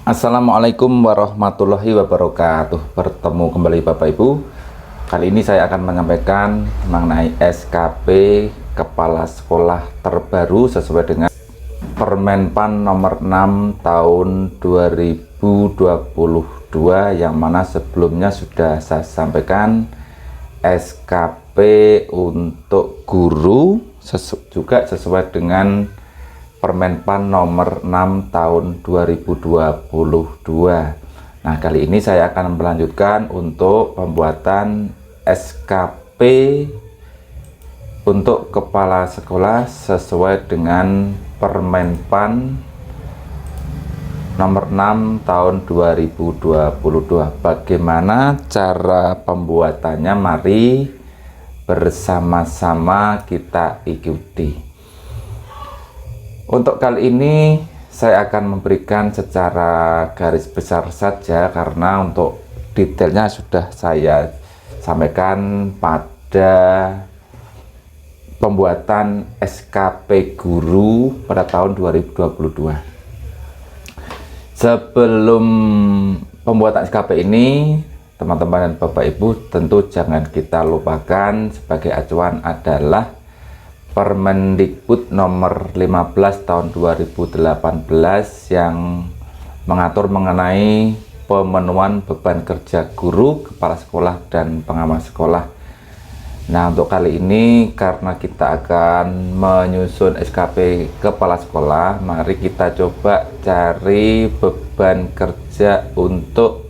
Assalamualaikum warahmatullahi wabarakatuh. Bertemu kembali Bapak Ibu. Kali ini saya akan menyampaikan mengenai SKP Kepala Sekolah terbaru sesuai dengan Permenpan nomor 6 tahun 2022, yang mana sebelumnya sudah saya sampaikan SKP untuk guru juga sesuai dengan Permenpan nomor 6 tahun 2022. Nah, kali ini saya akan melanjutkan untuk pembuatan SKP untuk kepala sekolah sesuai dengan Permenpan nomor 6 tahun 2022. Bagaimana cara pembuatannya? Mari bersama-sama kita ikuti. Untuk kali ini saya akan memberikan secara garis besar saja, karena untuk detailnya sudah saya sampaikan pada pembuatan SKP guru pada tahun 2022. Sebelum pembuatan SKP ini, teman-teman dan Bapak Ibu, tentu jangan kita lupakan sebagai acuan adalah Permendikbud nomor 15 tahun 2018 yang mengatur mengenai pemenuhan beban kerja guru, kepala sekolah, dan pengawas sekolah. Nah, untuk kali ini karena kita akan menyusun SKP kepala sekolah, mari kita coba cari beban kerja untuk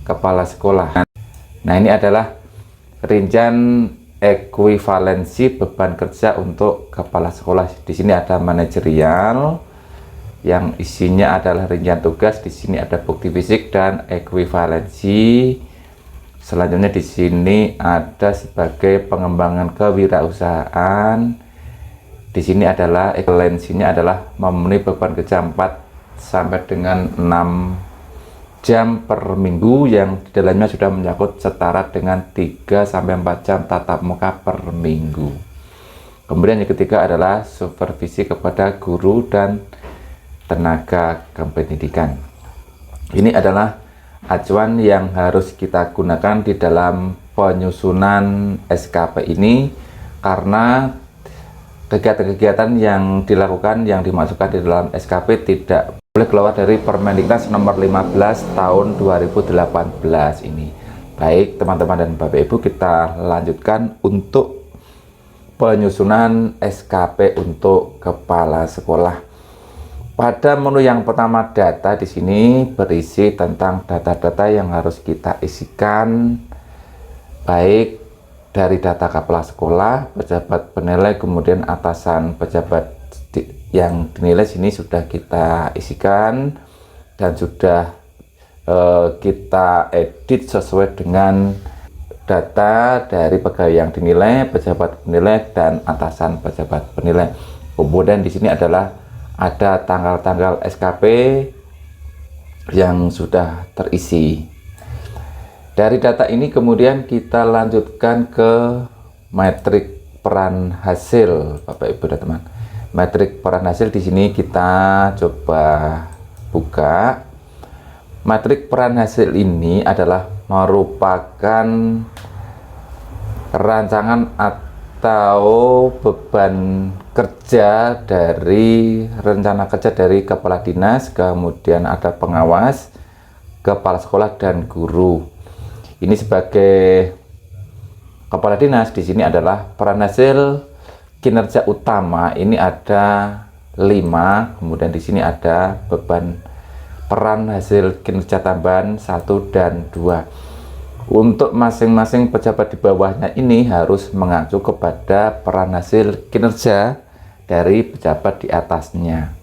kepala sekolah. Nah, ini adalah rincian ekuivalensi beban kerja untuk kepala sekolah. Di sini ada manajerial yang isinya adalah rincian tugas, di sini ada bukti fisik dan ekuivalensi. Selanjutnya di sini ada sebagai pengembangan kewirausahaan. Di sini adalah ekuivalensinya adalah memenuhi beban kerja 4 sampai dengan 6 jam per minggu, yang di dalamnya sudah menyangkut setara dengan 3 sampai 4 jam tatap muka per minggu. Kemudian yang ketiga adalah supervisi kepada guru dan tenaga kependidikan. Ini adalah acuan yang harus kita gunakan di dalam penyusunan SKP ini, karena kegiatan-kegiatan yang dilakukan, yang dimasukkan di dalam SKP tidak boleh keluar dari Permendiknas nomor 15 tahun 2018 ini. Baik teman-teman dan Bapak Ibu, kita lanjutkan untuk penyusunan SKP untuk kepala sekolah. Pada menu yang pertama, data, di sini berisi tentang data-data yang harus kita isikan, baik dari data kepala sekolah, pejabat penilai, kemudian atasan pejabat yang dinilai. Sini sudah kita isikan dan sudah kita edit sesuai dengan data dari pegawai yang dinilai, pejabat penilai, dan atasan pejabat penilai. Kemudian di sini adalah ada tanggal-tanggal SKP yang sudah terisi. Dari data ini kemudian kita lanjutkan ke metrik peran hasil, Bapak Ibu dan teman. Metrik peran hasil di sini kita coba buka. Metrik peran hasil ini adalah merupakan rancangan atau beban kerja dari rencana kerja dari kepala dinas, kemudian ada pengawas, kepala sekolah, dan guru. Ini sebagai kepala dinas, di sini adalah peran hasil kinerja utama, ini ada 5, kemudian di sini ada beban peran hasil kinerja tambahan 1 dan 2. Untuk masing-masing pejabat di bawahnya ini harus mengacu kepada peran hasil kinerja dari pejabat di atasnya.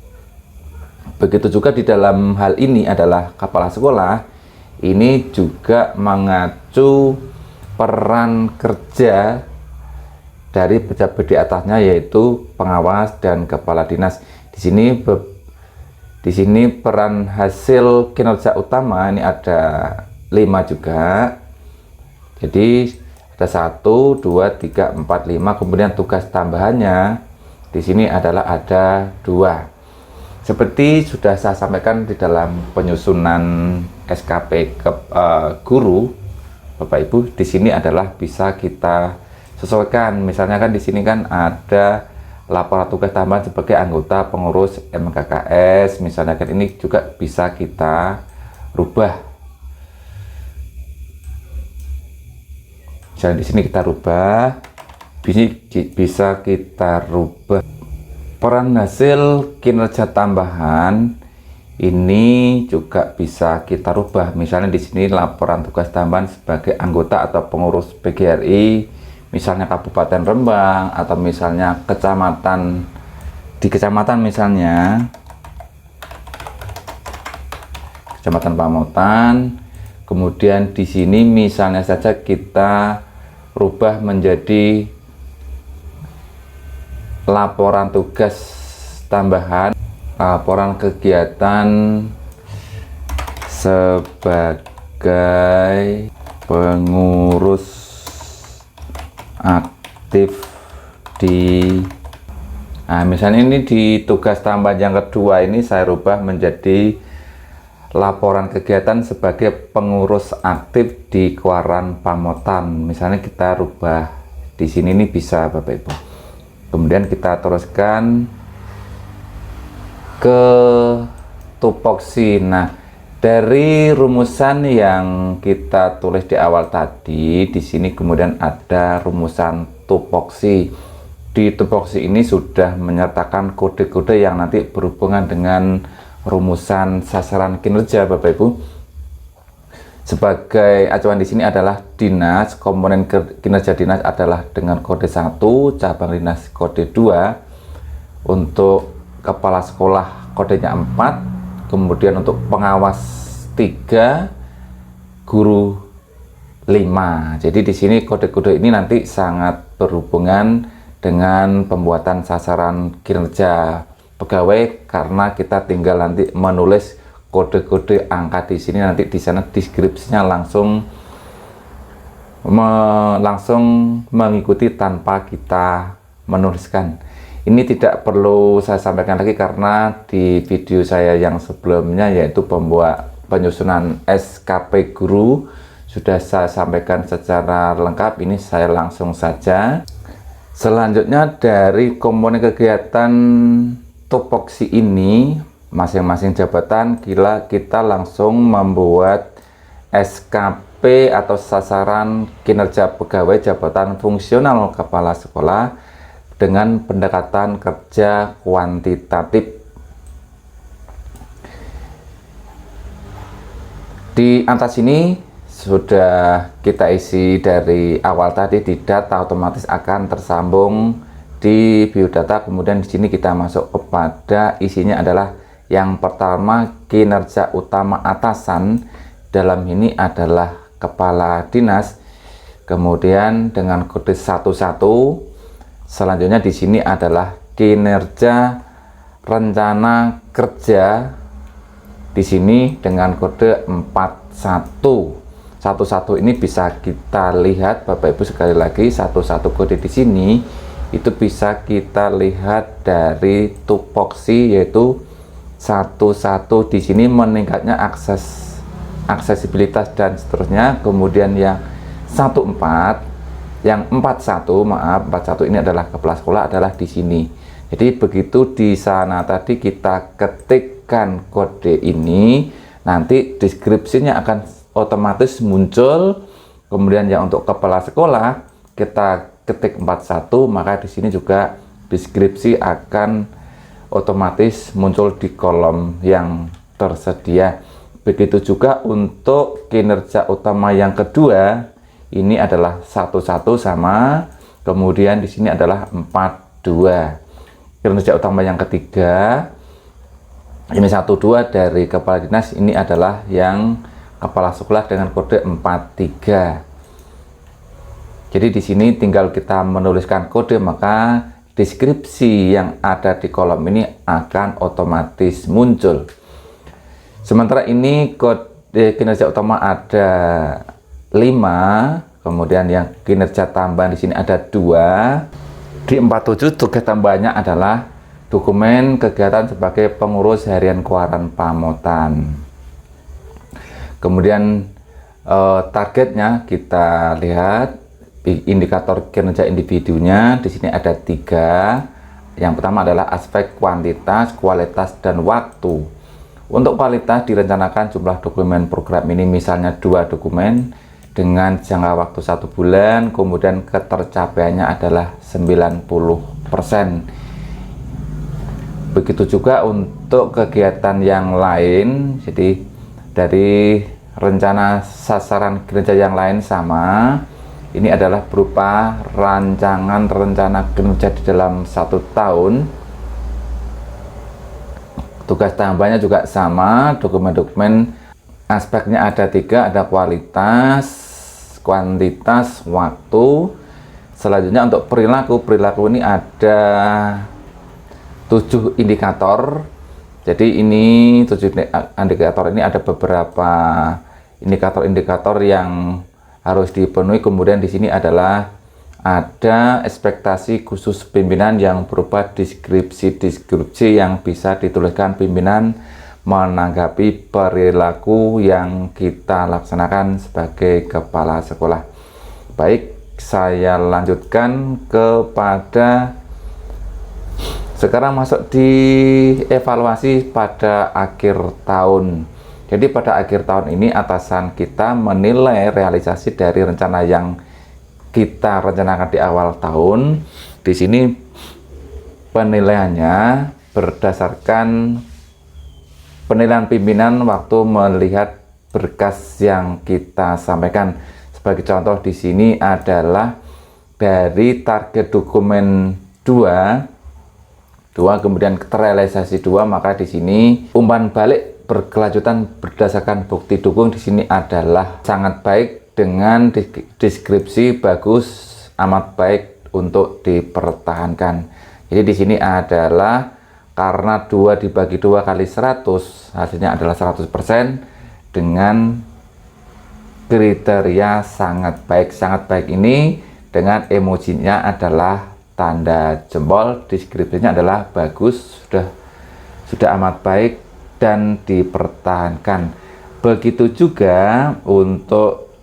Begitu juga di dalam hal ini adalah kepala sekolah, ini juga mengacu peran kerja dari pejabat di atasnya, yaitu pengawas dan kepala dinas. Di sini peran hasil kinerja utama ini ada 5 juga. Jadi ada 1, 2, 3, 4, 5. Kemudian tugas tambahannya di sini adalah ada 2. Seperti sudah saya sampaikan di dalam penyusunan SKP guru, Bapak Ibu, di sini adalah bisa kita sesuaikan. Misalnya kan di sini kan ada laporan tugas tambahan sebagai anggota pengurus MKKS, misalnya kan ini juga bisa kita rubah. Misalnya di sini kita rubah, bisa kita rubah peran hasil kinerja tambahan. Ini juga bisa kita rubah. Misalnya di sini laporan tugas tambahan sebagai anggota atau pengurus PGRI, misalnya Kabupaten Rembang atau misalnya kecamatan, di kecamatan misalnya Kecamatan Pamotan. Kemudian di sini misalnya saja kita rubah menjadi laporan tugas tambahan, laporan kegiatan sebagai pengurus aktif di, nah misalnya ini di tugas tambahan yang kedua ini saya rubah menjadi laporan kegiatan sebagai pengurus aktif di Kuaran Pamotan. Misalnya kita rubah di sini, ini bisa Bapak Ibu. Kemudian kita teruskan ke tupoksi. Nah, dari rumusan yang kita tulis di awal tadi, di sini kemudian ada rumusan tupoksi. Di tupoksi ini sudah menyertakan kode-kode yang nanti berhubungan dengan rumusan sasaran kinerja, Bapak Ibu. Sebagai acuan di sini adalah dinas, komponen kinerja dinas adalah dengan kode 1, cabang dinas kode 2, untuk kepala sekolah kodenya 4, kemudian untuk pengawas 3, guru 5. Jadi di sini kode-kode ini nanti sangat berhubungan dengan pembuatan sasaran kinerja pegawai, karena kita tinggal nanti menulis kode-kode angka di sini, nanti di sana deskripsinya langsung mengikuti tanpa kita menuliskan. Ini tidak perlu saya sampaikan lagi karena di video saya yang sebelumnya, yaitu penyusunan SKP guru, sudah saya sampaikan secara lengkap. Ini saya langsung saja. Selanjutnya dari komponen kegiatan tupoksi ini, masing-masing jabatan kita langsung membuat SKP atau sasaran kinerja pegawai jabatan fungsional kepala sekolah dengan pendekatan kerja kuantitatif. Di atas ini sudah kita isi dari awal tadi, di data otomatis akan tersambung di biodata. Kemudian di sini kita masuk kepada isinya adalah yang pertama, kinerja utama atasan, dalam ini adalah kepala dinas, kemudian dengan kode 11. Selanjutnya di sini adalah kinerja rencana kerja, di sini dengan kode 41. 11 ini bisa kita lihat Bapak Ibu, sekali lagi 11 kode di sini itu bisa kita lihat dari tupoksi, yaitu 11 di sini meningkatnya aksesibilitas dan seterusnya. Kemudian yang 14, yang 41 ini adalah kepala sekolah, adalah di sini. Jadi begitu di sana tadi kita ketikkan kode ini, nanti deskripsinya akan otomatis muncul. Kemudian yang untuk kepala sekolah kita ketik 41, maka di sini juga deskripsi akan otomatis muncul di kolom yang tersedia. Begitu juga untuk kinerja utama yang kedua, ini adalah 11 sama, kemudian di sini adalah 42. Kinerja utama yang ketiga, ini 12 dari kepala dinas, ini adalah yang kepala sekolah dengan kode 43. Jadi di sini tinggal kita menuliskan kode, maka deskripsi yang ada di kolom ini akan otomatis muncul. Sementara ini kode kinerja utama ada 5, kemudian yang kinerja tambahan di sini ada 2. Di 47 tugas tambahannya adalah dokumen kegiatan sebagai pengurus harian Keluaran Pamotan. Kemudian targetnya kita lihat indikator kinerja individunya. Di sini ada 3. Yang pertama adalah aspek kuantitas, kualitas, dan waktu. Untuk kualitas direncanakan jumlah dokumen program ini misalnya 2 dokumen dengan jangka waktu 1 bulan, kemudian ketercapaiannya adalah 90%. Begitu juga untuk kegiatan yang lain. Jadi dari rencana sasaran kinerja yang lain sama. Ini adalah berupa rancangan rencana kinerja di dalam 1 tahun. Tugas tambahnya juga sama, dokumen-dokumen aspeknya ada 3, ada kualitas, kuantitas, waktu. Selanjutnya untuk perilaku ini ada 7 indikator. Jadi ini 7 indikator ini ada beberapa indikator-indikator yang harus dipenuhi. Kemudian di sini adalah ada ekspektasi khusus pimpinan yang berupa deskripsi yang bisa dituliskan pimpinan menanggapi perilaku yang kita laksanakan sebagai kepala sekolah. Baik, saya lanjutkan kepada sekarang masuk di evaluasi pada akhir tahun. Jadi pada akhir tahun ini atasan kita menilai realisasi dari rencana yang kita rencanakan di awal tahun. Di sini penilaiannya berdasarkan penilaian pimpinan waktu melihat berkas yang kita sampaikan. Sebagai contoh di sini adalah dari target dokumen 2 kemudian terrealisasi 2, maka di sini umpan balik berkelanjutan berdasarkan bukti dukung di sini adalah sangat baik dengan deskripsi bagus, amat baik untuk dipertahankan. Jadi di sini adalah karena 2 dibagi 2 kali 100 hasilnya adalah 100% dengan kriteria sangat baik. Sangat baik ini dengan emojinya adalah tanda jempol, deskripsinya adalah bagus, sudah amat baik dan dipertahankan. Begitu juga untuk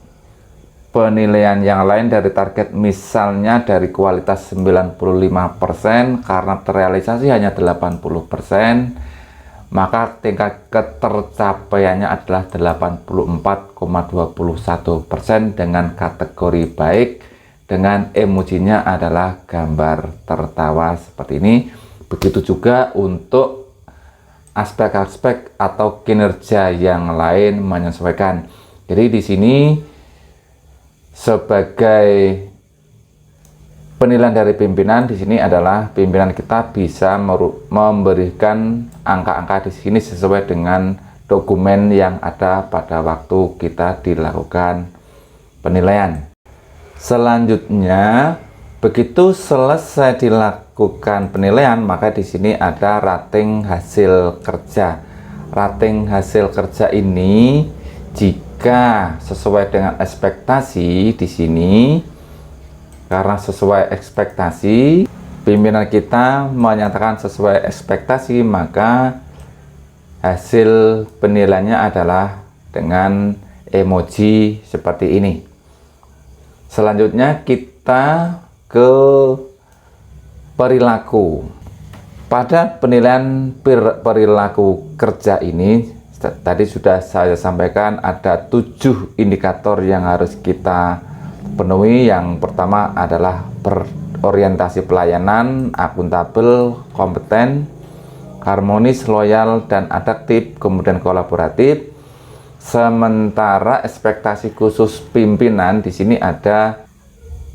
penilaian yang lain dari target, misalnya dari kualitas 95% karena terrealisasi hanya 80%, maka tingkat ketercapaiannya adalah 84,21% dengan kategori baik, dengan emojinya adalah gambar tertawa seperti ini. Begitu juga untuk aspek-aspek atau kinerja yang lain menyesuaikan. Jadi di sini sebagai penilaian dari pimpinan di sini adalah pimpinan kita bisa memberikan angka-angka di sini sesuai dengan dokumen yang ada pada waktu kita dilakukan penilaian. Selanjutnya, begitu selesai dilakukan penilaian, maka di sini ada rating hasil kerja. Rating hasil kerja ini jika sesuai dengan ekspektasi di sini, karena sesuai ekspektasi, pimpinan kita menyatakan sesuai ekspektasi, maka hasil penilaiannya adalah dengan emoji seperti ini. Selanjutnya kita ke perilaku. Pada penilaian perilaku kerja ini, tadi sudah saya sampaikan ada 7 indikator yang harus kita penuhi. Yang pertama adalah berorientasi pelayanan, akuntabel, kompeten, harmonis, loyal, dan adaptif, kemudian kolaboratif. Sementara ekspektasi khusus pimpinan di sini ada,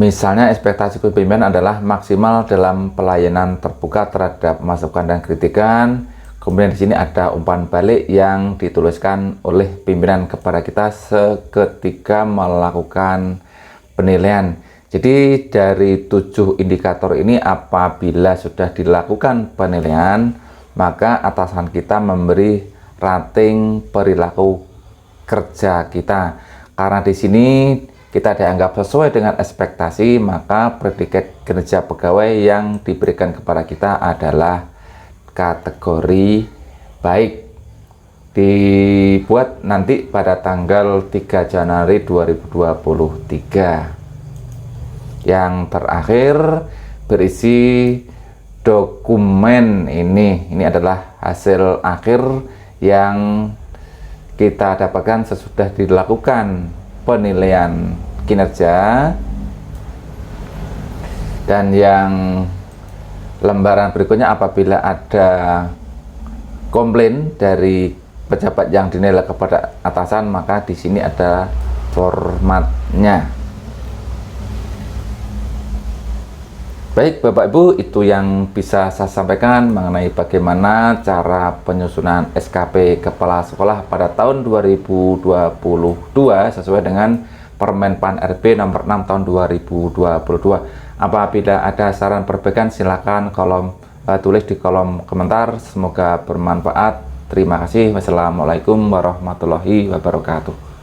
misalnya ekspektasi khusus pimpinan adalah maksimal dalam pelayanan terbuka terhadap masukan dan kritikan. Kemudian di sini ada umpan balik yang dituliskan oleh pimpinan kepada kita seketika melakukan penilaian. Jadi dari 7 indikator ini apabila sudah dilakukan penilaian, maka atasan kita memberi rating perilaku kerja kita. Karena di sini kita dianggap sesuai dengan ekspektasi, maka predikat kinerja pegawai yang diberikan kepada kita adalah kategori baik. Dibuat nanti pada tanggal 3 Januari 2023. Yang terakhir berisi dokumen ini. Ini adalah hasil akhir yang kita dapatkan sesudah dilakukan penilaian kinerja. Dan yang lembaran berikutnya, apabila ada komplain dari pejabat yang dinilai kepada atasan, maka di sini ada formatnya. Baik Bapak Ibu, itu yang bisa saya sampaikan mengenai bagaimana cara penyusunan SKP Kepala Sekolah pada tahun 2022 sesuai dengan Permenpan RB nomor 6 tahun 2022. Apabila ada saran perbaikan, silakan tulis di kolom komentar. Semoga bermanfaat. Terima kasih. Wassalamualaikum warahmatullahi wabarakatuh.